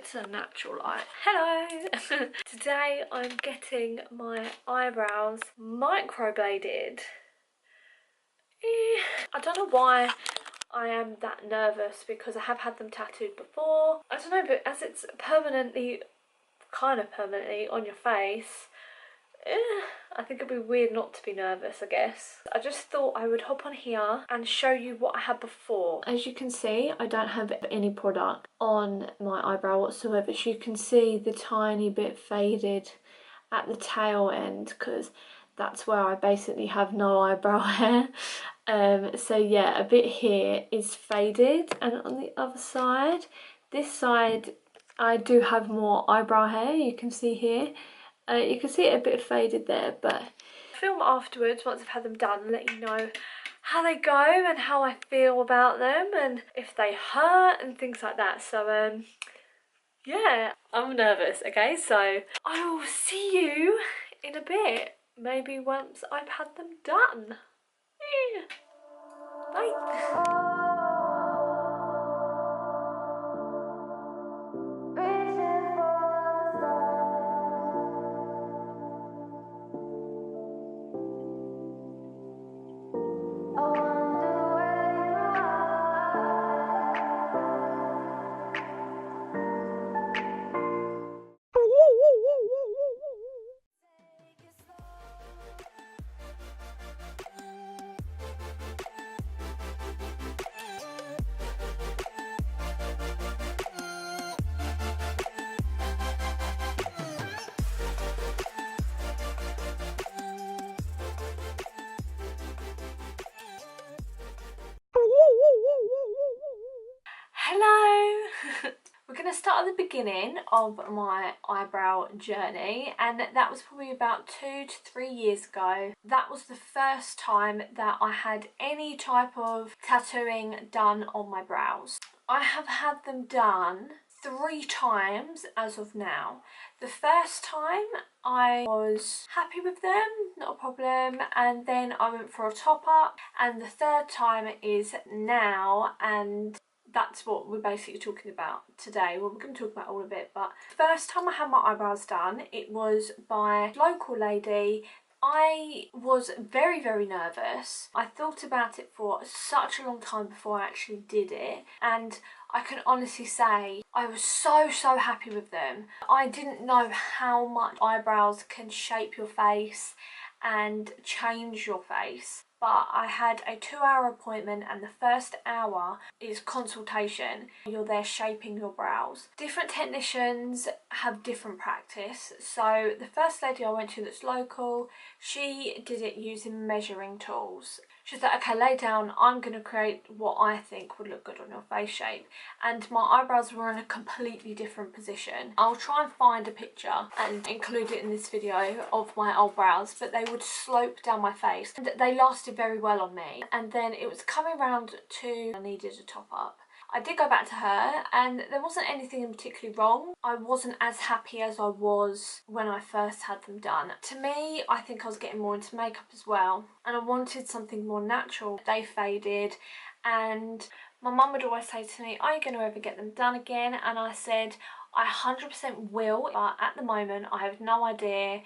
it to the natural light. Hello! Today I'm getting my eyebrows microbladed. I don't know why I am that nervous because I have had them tattooed before. I don't know, but as it's permanently, kind of permanently on your face, I think it'd be weird not to be nervous, I guess. I just thought I would hop on here and show you what I had before. As you can see, I don't have any product on my eyebrow whatsoever. As you can see, the tiny bit faded at the tail end because that's where I basically have no eyebrow hair. So yeah, a bit here is faded, and on the other side, this side, I do have more eyebrow hair, you can see here. You can see it a bit faded there, but I'll film afterwards once I've had them done and let you know how they go and how I feel about them and if they hurt and things like that. So yeah, I'm nervous. Okay, so I will see you in a bit, maybe once I've had them done. Bye. Hello! We're going to start at the beginning of my eyebrow journey, and that was probably about 2 to 3 years ago. That was the first time that I had any type of tattooing done on my brows. I have had them done 3 times as of now. The first time I was happy with them, not a problem, and then I went for a top up, and the third time is now, and that's what we're basically talking about today. Well, we're going to talk about all of it, but the first time I had my eyebrows done, it was by a local lady. I was very, very nervous. I thought about it for such a long time before I actually did it, and I can honestly say I was so happy with them. I didn't know how much eyebrows can shape your face and change your face. But I had a 2-hour appointment, and the first hour is consultation. You're there shaping your brows. Different technicians have different practice. So the first lady I went to that's local, she did it using measuring tools. She was like, okay, lay down, I'm going to create what I think would look good on your face shape. And my eyebrows were in a completely different position. I'll try and find a picture and include it in this video of my old brows, but they would slope down my face. And they lasted very well on me. And then it was coming around to I needed a top up. I did go back to her, and there wasn't anything particularly wrong. I wasn't as happy as I was when I first had them done. To me, I think I was getting more into makeup as well, and I wanted something more natural. They faded, and my mum would always say to me, are you going to ever get them done again? And I said, I 100% will, but at the moment I have no idea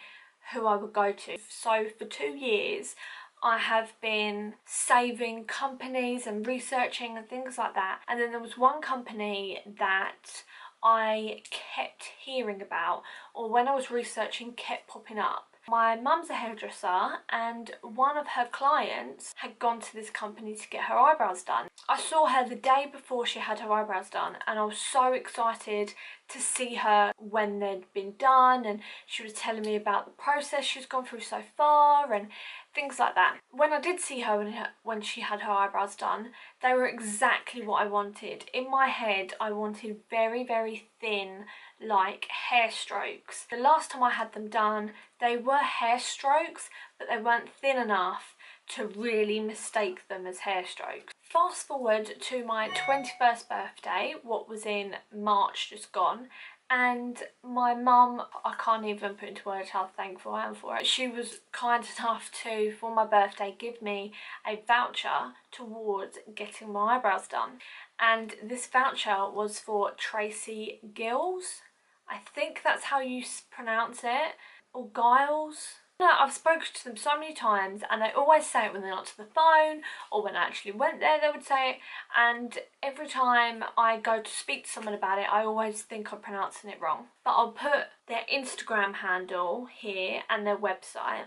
who I would go to. So for 2 years, I have been saving companies and researching and things like that. And then there was one company that I kept hearing about, or when I was researching kept popping up. My mum's a hairdresser, and one of her clients had gone to this company to get her eyebrows done. I saw her the day before she had her eyebrows done, and I was so excited to see her when they'd been done, and she was telling me about the process she's gone through so far and things like that. When I did see her when she had her eyebrows done, they were exactly what I wanted. In my head, I wanted very, very thin, like hair strokes. The last time I had them done, they were hair strokes, but they weren't thin enough to really mistake them as hair strokes. Fast forward to my 21st birthday, what was in March just gone, And my mum, I can't even put into words how thankful I am for it. She was kind enough to, for my birthday, give me a voucher towards getting my eyebrows done. And this voucher was for Tracy Gills. I think that's how you pronounce it. Or Giles. No, I've spoken to them so many times and they always say it when they answer the phone, or when I actually went there they would say it, and every time I go to speak to someone about it I always think I'm pronouncing it wrong. But I'll put their Instagram handle here and their website.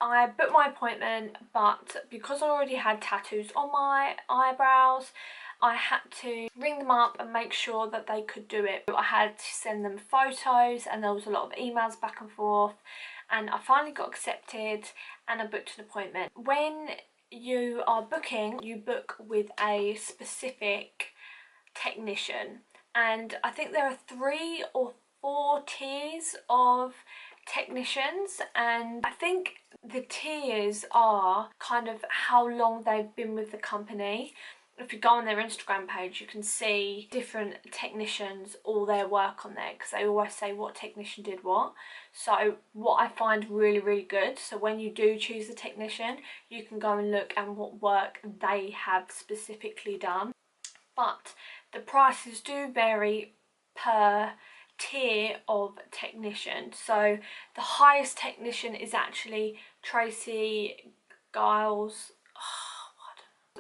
I booked my appointment, but because I already had tattoos on my eyebrows, I had to ring them up and make sure that they could do it. I had to send them photos and there was a lot of emails back and forth, and I finally got accepted and I booked an appointment. When you are booking, you book with a specific technician, and I think there are 3 or 4 tiers of technicians, and I think the tiers are kind of how long they've been with the company. If you go on their Instagram page you can see different technicians, all their work on there, because they always say what technician did what. So what I find really good, so when you do choose a technician you can go and look at what work they have specifically done. But the prices do vary per tier of technician. So the highest technician is actually Tracy Giles.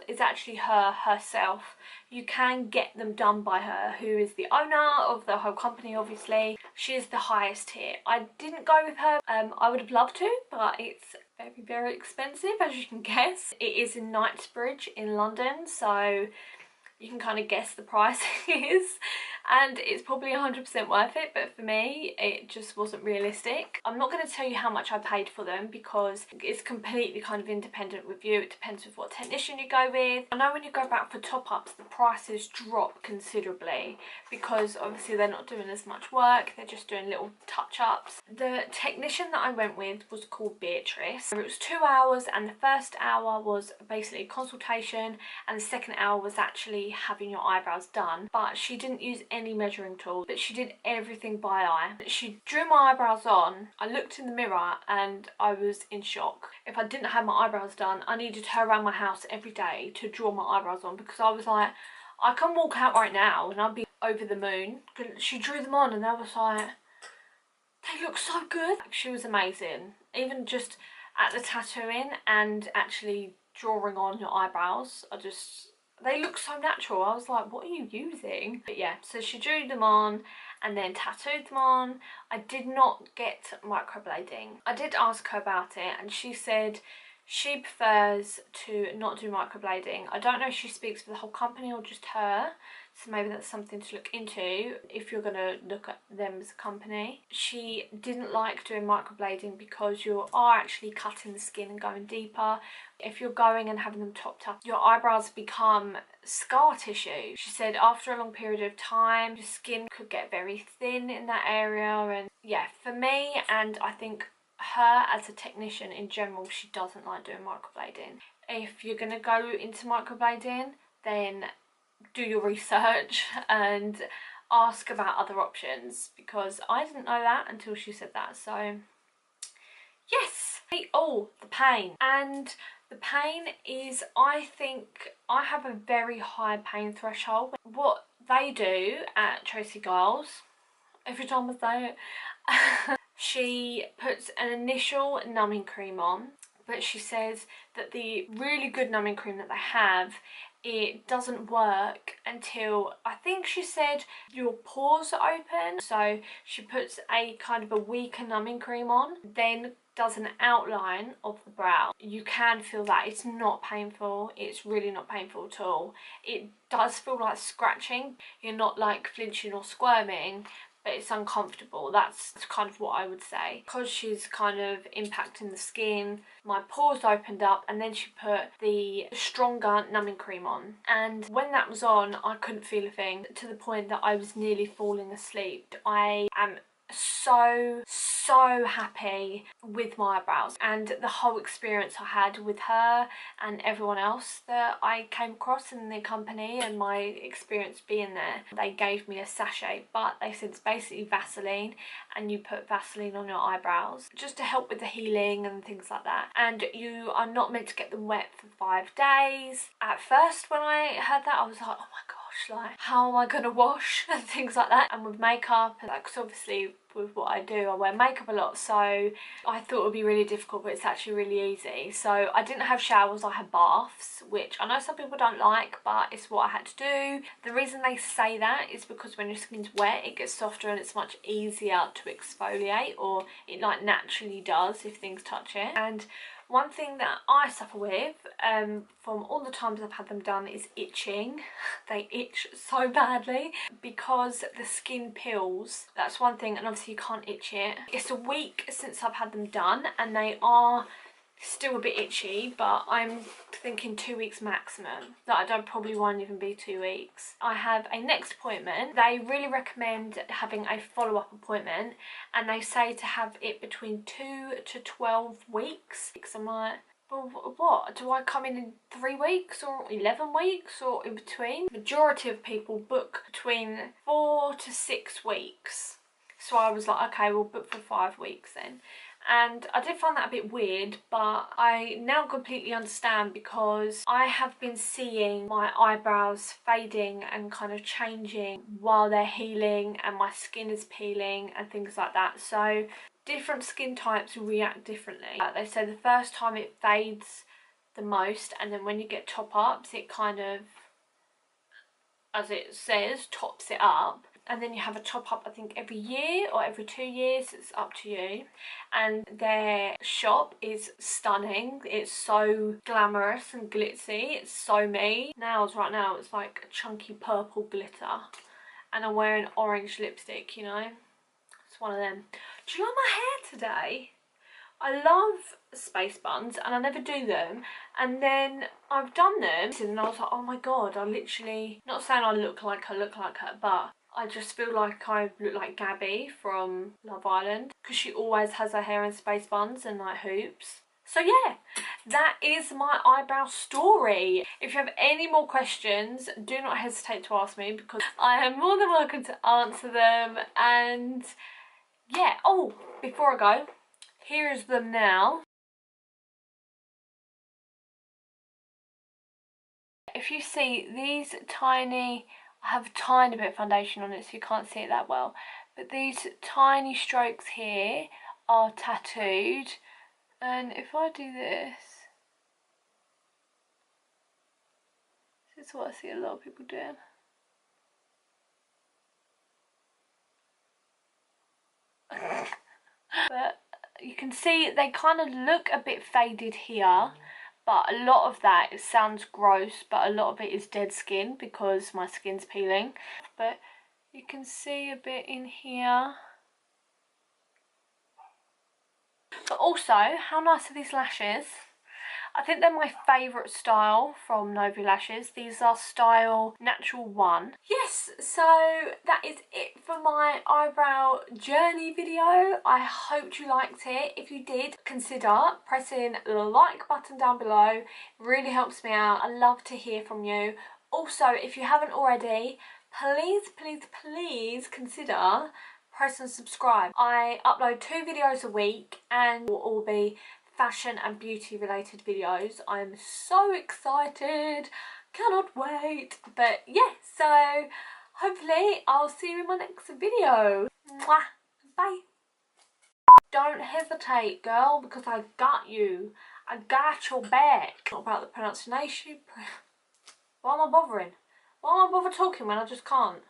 Is actually herself. You can get them done by her, who is the owner of the whole company. Obviously she is the highest tier. I didn't go with her. I would have loved to, but it's very expensive, as you can guess. It is in Knightsbridge in London, so you can kind of guess the price is, and it's probably 100% worth it, but for me it just wasn't realistic. I'm not going to tell you how much I paid for them because it's completely kind of independent with you. It depends with what technician you go with. I know when you go back for top-ups the prices drop considerably because obviously they're not doing as much work, they're just doing little touch-ups. The technician that I went with was called Beatrice. It was 2 hours, and the first hour was basically a consultation and the second hour was actually having your eyebrows done. But she didn't use any measuring tool, but she did everything by eye. She drew my eyebrows on. I looked in the mirror and I was in shock. If I didn't have my eyebrows done I needed her around my house every day to draw my eyebrows on, because I was like, I can walk out right now and I'll be over the moon. She drew them on and I was like, they look so good. She was amazing. Even just at the tattooing and actually drawing on your eyebrows, they look so natural. I was like, what are you using? But yeah, so she drew them on and then tattooed them on. I did not get microblading. I did ask her about it and she said she prefers to not do microblading. I don't know if she speaks for the whole company or just her, so maybe that's something to look into if you're going to look at them as a company. She didn't like doing microblading because you are actually cutting the skin and going deeper. If you're going and having them topped up, your eyebrows become scar tissue. She said after a long period of time your skin could get very thin in that area, and yeah, for me, and I think her as a technician in general, she doesn't like doing microblading. If you're going to go into microblading, then do your research and ask about other options, because I didn't know that until she said that. So yes. Oh, the pain. And the pain is, I think I have a very high pain threshold. What they do at Tracy Giles, every time I say it, she puts an initial numbing cream on, but she says that the really good numbing cream that they have, it doesn't work until, I think she said, your pores are open. So she puts a kind of a weaker numbing cream on, then does an outline of the brow. You can feel that. It's not painful. It's really not painful at all. It does feel like scratching. You're not like flinching or squirming, but it's uncomfortable. That's kind of what I would say. Because she's kind of impacting the skin, my pores opened up, and then she put the stronger numbing cream on. And when that was on, I couldn't feel a thing, to the point that I was nearly falling asleep. I am so happy with my eyebrows, and the whole experience I had with her and everyone else that I came across in the company, and my experience being there. They gave me a sachet, but they said it's basically Vaseline, and you put Vaseline on your eyebrows just to help with the healing and things like that, and you are not meant to get them wet for 5 days. At first when I heard that, I was like, oh my gosh, like how am I gonna wash and things like that. And with makeup, like, 'cause obviously with what I do, I wear makeup a lot, so I thought it would be really difficult, but it's actually really easy. So I didn't have showers, I had baths, which I know some people don't like, but it's what I had to do. The reason they say that is because when your skin's wet, it gets softer and it's much easier to exfoliate, or it like naturally does if things touch it. And one thing that I suffer with from all the times I've had them done is itching. They itch so badly because the skin peels. That's one thing, and obviously you can't itch it. It's a week since I've had them done and they are still a bit itchy, but I'm thinking 2 weeks maximum. That I don't probably won't even be 2 weeks. I have a next appointment. They really recommend having a follow-up appointment, and they say to have it between 2 to 12 weeks. I'm like, well, what? Do I come in 3 weeks or 11 weeks or in between? Majority of people book between 4 to 6 weeks. So I was like, okay, we'll book for 5 weeks then. And I did find that a bit weird, but I now completely understand, because I have been seeing my eyebrows fading and kind of changing while they're healing, and my skin is peeling and things like that. So different skin types react differently. They say the first time it fades the most, and then when you get top ups, it kind of, as it says, tops it up. And then you have a top up, I think every year or every 2 years, it's up to you. And their shop is stunning. It's so glamorous and glitzy. It's so me. Nails right now, it's like a chunky purple glitter, and I'm wearing orange lipstick, you know. It's one of them. Do you like my hair today? I love space buns and I never do them, and then I've done them and I was like, oh my god, I literally, not saying I look like her, but I just feel like I look like Gabby from Love Island, because she always has her hair in space buns and like hoops. So yeah, that is my eyebrow story. If you have any more questions, do not hesitate to ask me, because I am more than welcome to answer them. And yeah, oh, before I go, here is them now. If you see these tiny, I have a tiny bit of foundation on it so you can't see it that well, but these tiny strokes here are tattooed, and if I do this, this is what I see a lot of people doing. But you can see they kind of look a bit faded here, but a lot of that, it sounds gross, but a lot of it is dead skin because my skin's peeling. But you can see a bit in here. But also, how nice are these lashes? I think they're my favourite style from Novi Lashes. These are style natural 1. Yes, so that is it for my eyebrow journey video. I hope you liked it. If you did, consider pressing the like button down below. It really helps me out. I love to hear from you. Also, if you haven't already, please consider pressing subscribe. I upload 2 videos a week, and will all be fashion and beauty related videos. I'm so excited, cannot wait. But yeah, so hopefully I'll see you in my next video. Mwah. Bye. Don't hesitate, girl, because I got you. I got your back. Not about the pronunciation. Why am I bothering? Why am I bother talking when I just can't?